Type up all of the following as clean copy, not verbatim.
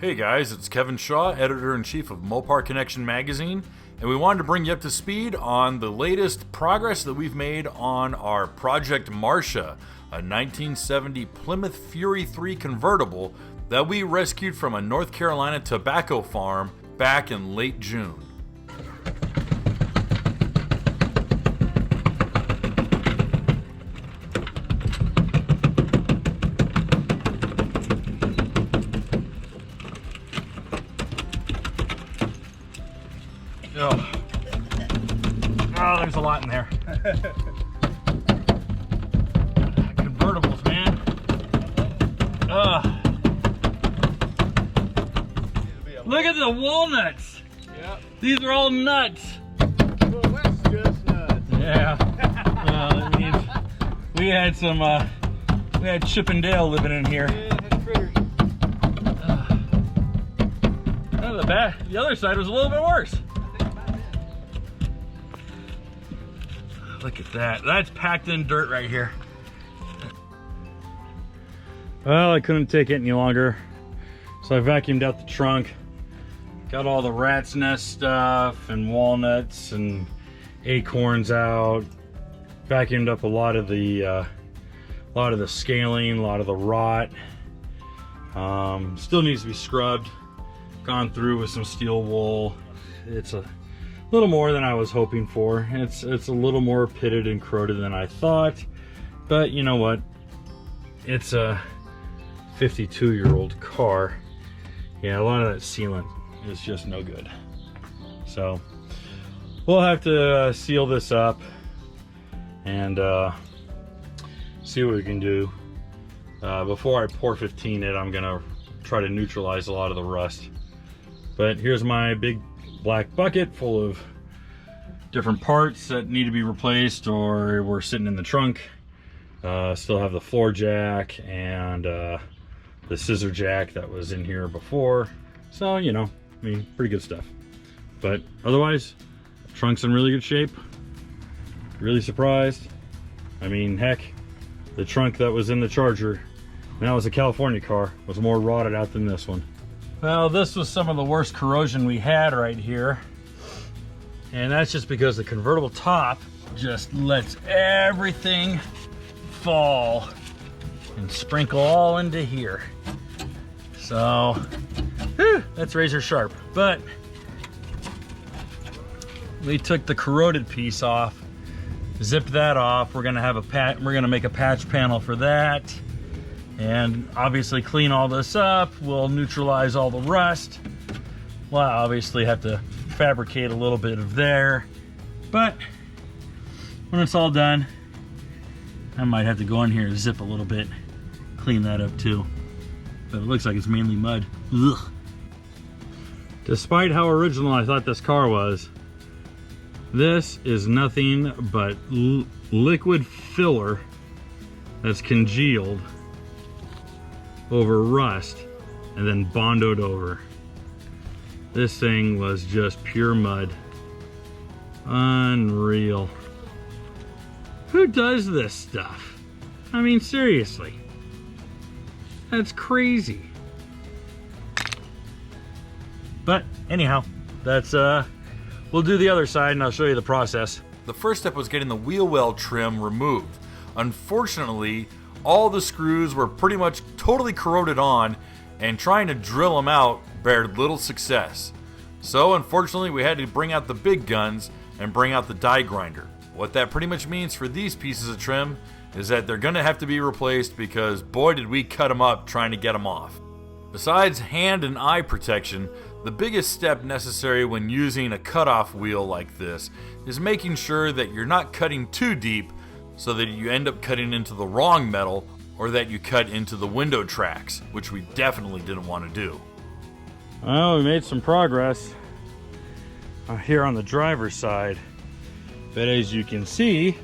Hey guys, it's Kevin Shaw, Editor-in-Chief of Mopar Connection Magazine, and we wanted to bring you up to speed on the latest progress that we've made on our Project Marcia, a 1970 Plymouth Fury 3 convertible that we rescued from a North Carolina tobacco farm back in late June. Oh, there's a lot in there. Convertibles, man. Look at the walnuts. Yep. These are all nuts. Well, that's just nuts. Yeah. Well, I mean, we had some, we had Chip and Dale living in here. Yeah, that's critters. The other side was a little bit worse. Look at that. That's packed in dirt right here. Well, I couldn't take it any longer, so I vacuumed out the trunk. Got all the rat's nest stuff and walnuts and acorns out. Vacuumed up a lot of the scaling, a lot of the rot. Still needs to be scrubbed. Gone through with some steel wool. It's a little more than I was hoping for. It's a little more pitted and corroded than I thought, but you know what? It's a 52-year-old car. Yeah, a lot of that sealant is just no good. So we'll have to seal this up and see what we can do. Before I pour 15 it, I'm gonna try to neutralize a lot of the rust. But here's my big black bucket full of different parts that need to be replaced or were sitting in the trunk. Still have the floor jack and the scissor jack that was in here before. So, you know, I mean, pretty good stuff. But otherwise, trunk's in really good shape. Really surprised. I mean, heck, the trunk that was in the Charger, and that was a California car, was more rotted out than this one. Well, this was some of the worst corrosion we had right here. And that's just because the convertible top just lets everything fall and sprinkle all into here. So, whew, that's razor sharp. But we took the corroded piece off, zipped that off. We're gonna have we're gonna make a patch panel for that. And obviously clean all this up. We'll neutralize all the rust. Well, I obviously have to fabricate a little bit of there, but when it's all done, I might have to go in here and zip a little bit, clean that up too. But it looks like it's mainly mud. Ugh. Despite how original I thought this car was, this is nothing but liquid filler that's congealed over rust and then bondoed over. This thing was just pure mud. Unreal. Who does this stuff? I mean, seriously. That's crazy. But anyhow, that's we'll do the other side and I'll show you the process. The first step was getting the wheel well trim removed. Unfortunately, all the screws were pretty much totally corroded on, and trying to drill them out bared little success. So unfortunately we had to bring out the big guns and bring out the die grinder. What that pretty much means for these pieces of trim is that they're gonna have to be replaced because boy did we cut them up trying to get them off. Besides hand and eye protection, the biggest step necessary when using a cutoff wheel like this is making sure that you're not cutting too deep so that you end up cutting into the wrong metal or that you cut into the window tracks, which we definitely didn't want to do. Well, we made some progress here on the driver's side, but as you can see,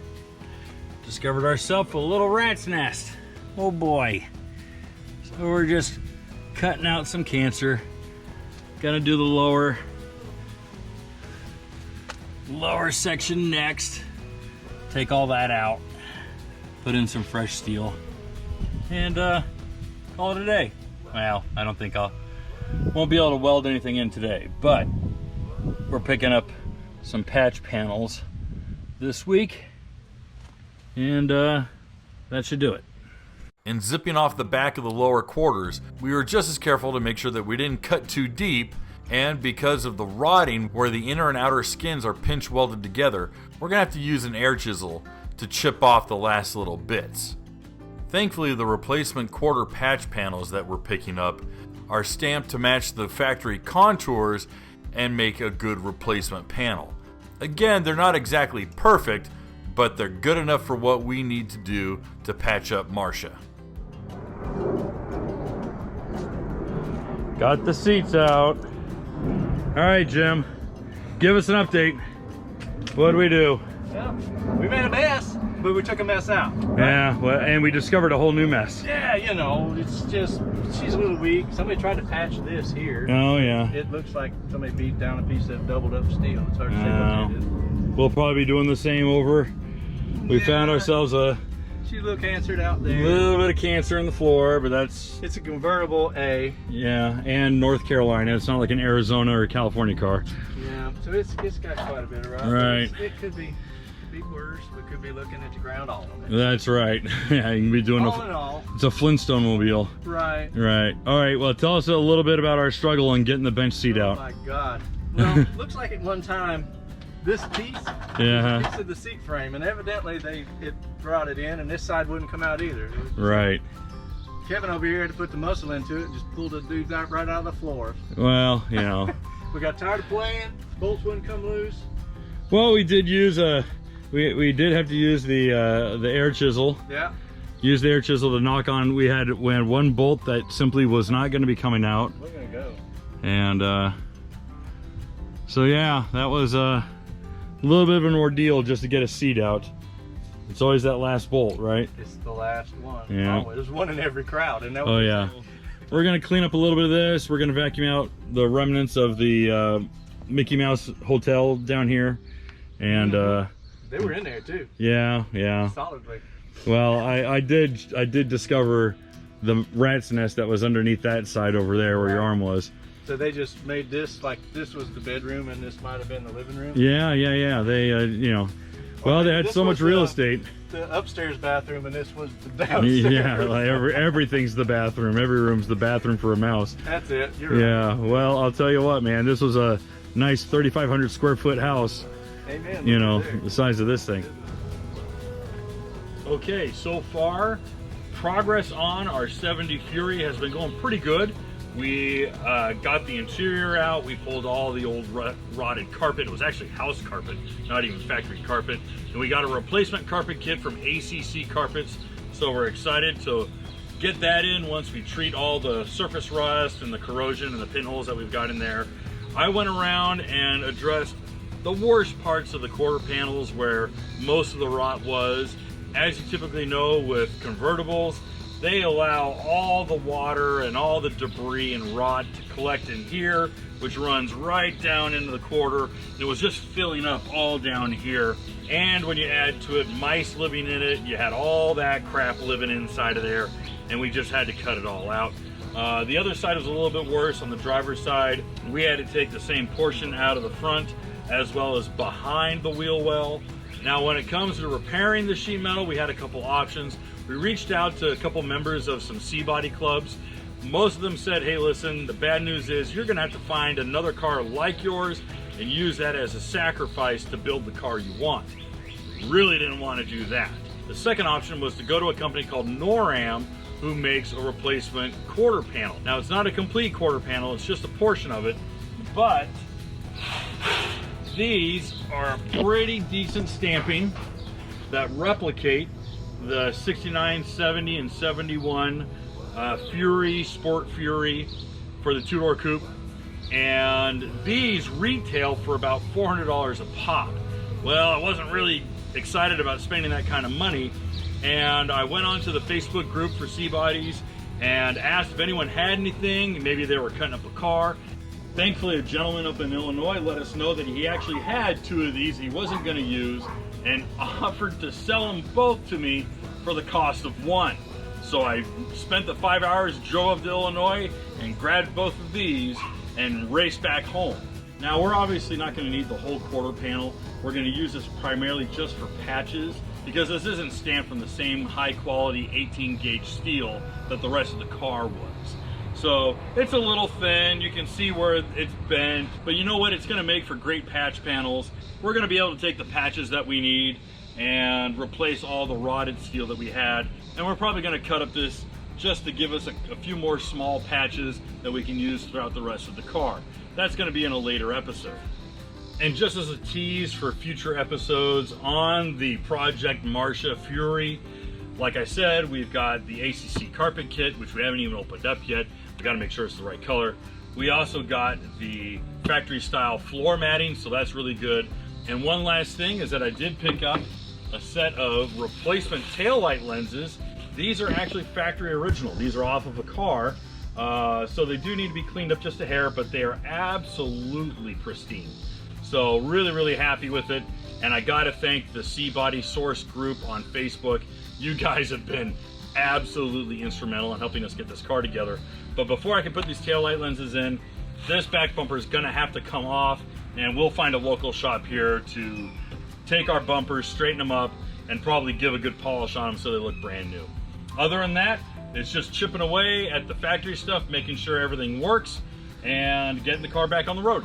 discovered ourselves a little rat's nest. Oh boy. So we're just cutting out some cancer. Gonna do the lower section next. Take all that out, put in some fresh steel, and call it a day. Well, I don't think I'll won't be able to weld anything in today, but we're picking up some patch panels this week, and that should do it. In zipping off the back of the lower quarters, we were just as careful to make sure that we didn't cut too deep, and because of the rotting where the inner and outer skins are pinch welded together, we're going to have to use an air chisel to chip off the last little bits. Thankfully, the replacement quarter patch panels that we're picking up are stamped to match the factory contours and make a good replacement panel. Again, they're not exactly perfect, but they're good enough for what we need to do to patch up Marcia. Got the seats out. All right, Jim, give us an update. What do we do? Well, we made a mess, but we took a mess out. Right? Yeah, well, and we discovered a whole new mess. Yeah, you know, it's just, she's a little weak. Somebody tried to patch this here. Oh, yeah. It looks like somebody beat down a piece of doubled up steel. It's hard to say what it is. We'll probably be doing the same over. We found ourselves a She's a little cancered out there. little bit of cancer in the floor, but that's... It's a convertible A. Yeah, and North Carolina. It's not like an Arizona or a California car. Yeah, so it's got quite a bit of rot. Right. It could be worse. We could be looking at the ground all of it. That's right. Yeah, you can be doing All in all. It's a Flintstone mobile. Right. Right. All right, well, tell us a little bit about our struggle in getting the bench seat Oh out. my God. Well, looks like at one time, this piece of the seat frame, and evidently it rotted in, and this side wouldn't come out either. Right. Kevin over here had to put the muscle into it and just pulled the dude out right out of the floor. Well, you know. We got tired of playing, bolts wouldn't come loose. Well, we did use we did have to use the air chisel. Yeah. Use the air chisel to knock on. We had one bolt that simply was not going to be coming out. We're gonna go. And so yeah, that was a little bit of an ordeal just to get a seat out. It's always that last bolt, right? It's the last one. Yeah. Oh, there's one in every crowd. And that Oh was yeah. We're gonna clean up a little bit of this. We're gonna vacuum out the remnants of the Mickey Mouse Hotel down here, and they were in there too. yeah. Solidly. Well, I did discover the rat's nest that was underneath that side over there where your arm was. So they just made this like this was the bedroom and this might have been the living room. Yeah. They you know, well, they had so much real estate. The upstairs bathroom and this was the downstairs. Yeah, like everything's the bathroom. Every room's the bathroom for a mouse. That's it. You're Yeah. right. Well, I'll tell you what, man. This was a nice 3,500 square foot house. Amen. You know, There. the size of this thing. Okay, so far, progress on our 70 Fury has been going pretty good. We got the interior out. We pulled all the old rotted carpet. It was actually house carpet, not even factory carpet. And we got a replacement carpet kit from ACC Carpets. So we're excited to get that in once we treat all the surface rust and the corrosion and the pinholes that we've got in there. I went around and addressed the worst parts of the quarter panels where most of the rot was. As you typically know with convertibles, they allow all the water and all the debris and rot to collect in here, which runs right down into the quarter. It was just filling up all down here. And when you add to it mice living in it, you had all that crap living inside of there, and we just had to cut it all out. The other side was a little bit worse. On the driver's side, we had to take the same portion out of the front as well as behind the wheel well. Now, when it comes to repairing the sheet metal, we had a couple options. We reached out to a couple members of some C-body clubs. Most of them said, hey, listen, the bad news is you're gonna have to find another car like yours and use that as a sacrifice to build the car you want. Really didn't want to do that. The second option was to go to a company called NORAM, who makes a replacement quarter panel. Now, it's not a complete quarter panel, it's just a portion of it, but these are pretty decent stamping that replicate the 69, 70, and 71 Fury, Sport Fury for the two-door coupe. And these retail for about $400 a pop. Well, I wasn't really excited about spending that kind of money, and I went onto the Facebook group for C-Bodies and asked if anyone had anything. Maybe they were cutting up a car. Thankfully, a gentleman up in Illinois let us know that he actually had two of these he wasn't going to use and offered to sell them both to me for the cost of one. So I spent the 5 hours, drove up to Illinois and grabbed both of these and raced back home. Now we're obviously not going to need the whole quarter panel. We're going to use this primarily just for patches, because this isn't stamped from the same high quality 18 gauge steel that the rest of the car was. So it's a little thin, you can see where it's bent, but you know what, it's going to make for great patch panels. We're going to be able to take the patches that we need and replace all the rotted steel that we had, and we're probably going to cut up this just to give us a few more small patches that we can use throughout the rest of the car. That's going to be in a later episode. And just as a tease for future episodes on the Project Marcia Fury, like I said, we've got the ACC carpet kit, which we haven't even opened up yet. We got to make sure it's the right color. We also got the factory style floor matting, so that's really good. And one last thing is that I did pick up a set of replacement taillight lenses. These are actually factory original. These are off of a car, so they do need to be cleaned up just a hair, but they are absolutely pristine. So really, really happy with it. And I gotta thank the C-Body Source group on Facebook. You guys have been absolutely instrumental in helping us get this car together. But before I can put these taillight lenses in, this back bumper is gonna have to come off, and we'll find a local shop here to take our bumpers, straighten them up, and probably give a good polish on them so they look brand new. Other than that, it's just chipping away at the factory stuff, making sure everything works, and getting the car back on the road.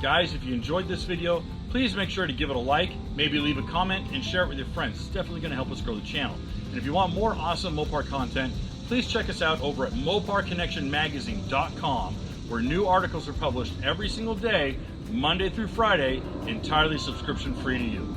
Guys, if you enjoyed this video, please make sure to give it a like, maybe leave a comment, and share it with your friends. It's definitely going to help us grow the channel. And if you want more awesome Mopar content, please check us out over at moparconnectionmagazine.com, where new articles are published every single day, Monday through Friday, entirely subscription free to you.